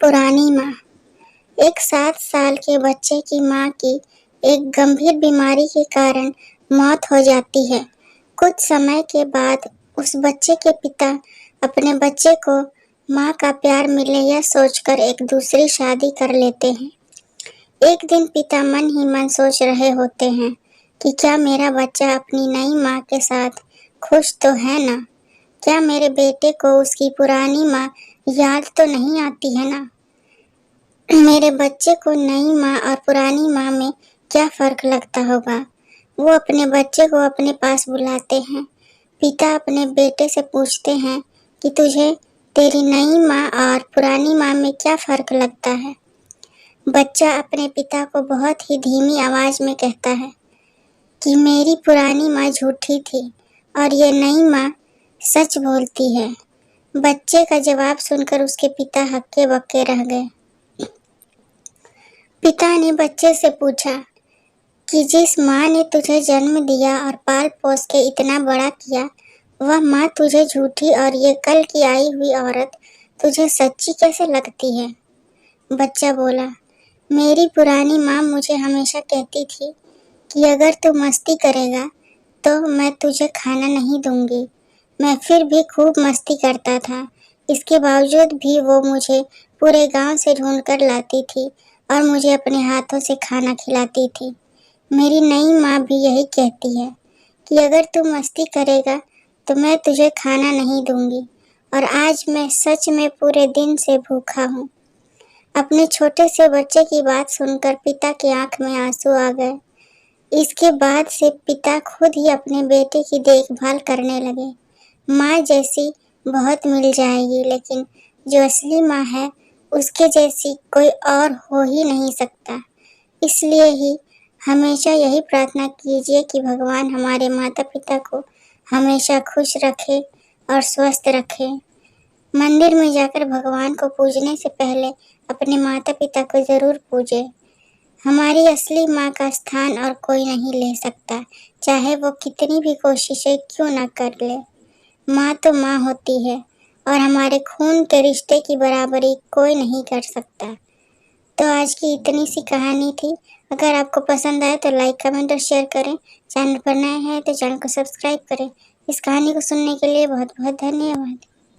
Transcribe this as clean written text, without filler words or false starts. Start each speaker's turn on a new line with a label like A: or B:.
A: पुरानी माँ। एक 7 साल के बच्चे की माँ की एक गंभीर बीमारी के कारण मौत हो जाती है। कुछ समय के बाद उस बच्चे के पिता अपने बच्चे को माँ का प्यार मिले यह सोचकर एक दूसरी शादी कर लेते हैं। एक दिन पिता मन ही मन सोच रहे होते हैं कि क्या मेरा बच्चा अपनी नई माँ के साथ खुश तो है ना? क्या मेरे बेटे को उसकी पुरानी माँ याद तो नहीं आती है ना? मेरे बच्चे को नई माँ और पुरानी माँ में क्या फर्क लगता होगा? वो अपने बच्चे को अपने पास बुलाते हैं। पिता अपने बेटे से पूछते हैं कि तुझे तेरी नई माँ और पुरानी माँ में क्या फर्क लगता है? बच्चा अपने पिता को बहुत ही धीमी आवाज में कहता है कि मेरी पुरानी माँ झूठी थी और ये नई माँ सच बोलती है। बच्चे का जवाब सुनकर उसके पिता हक्के बक्के रह गए। पिता ने बच्चे से पूछा कि जिस माँ ने तुझे जन्म दिया और पाल पोस के इतना बड़ा किया, वह माँ तुझे झूठी और ये कल की आई हुई औरत तुझे सच्ची कैसे लगती है? बच्चा बोला, मेरी पुरानी माँ मुझे हमेशा कहती थी कि अगर तू मस्ती करेगा तो मैं तुझे खाना नहीं दूंगी। मैं फिर भी खूब मस्ती करता था। इसके बावजूद भी वो मुझे पूरे गांव से ढूंढ कर लाती थी और मुझे अपने हाथों से खाना खिलाती थी। मेरी नई माँ भी यही कहती है कि अगर तू मस्ती करेगा तो मैं तुझे खाना नहीं दूंगी और आज मैं सच में पूरे दिन से भूखा हूँ। अपने छोटे से बच्चे की बात सुनकर पिता की आंख में आंसू आ गए। इसके बाद से पिता खुद ही अपने बेटे की देखभाल करने लगे। माँ जैसी बहुत मिल जाएगी, लेकिन जो असली माँ है उसके जैसी कोई और हो ही नहीं सकता। इसलिए ही हमेशा यही प्रार्थना कीजिए कि भगवान हमारे माता पिता को हमेशा खुश रखे और स्वस्थ रखे। मंदिर में जाकर भगवान को पूजने से पहले अपने माता पिता को जरूर पूजें। हमारी असली माँ का स्थान और कोई नहीं ले सकता, चाहे वो कितनी भी कोशिशें क्यों ना कर ले। माँ तो माँ होती है और हमारे खून के रिश्ते की बराबरी कोई नहीं कर सकता। तो आज की इतनी सी कहानी थी। अगर आपको पसंद आए तो लाइक, कमेंट और शेयर करें। चैनल पर नए हैं तो चैनल को सब्सक्राइब करें। इस कहानी को सुनने के लिए बहुत बहुत धन्यवाद।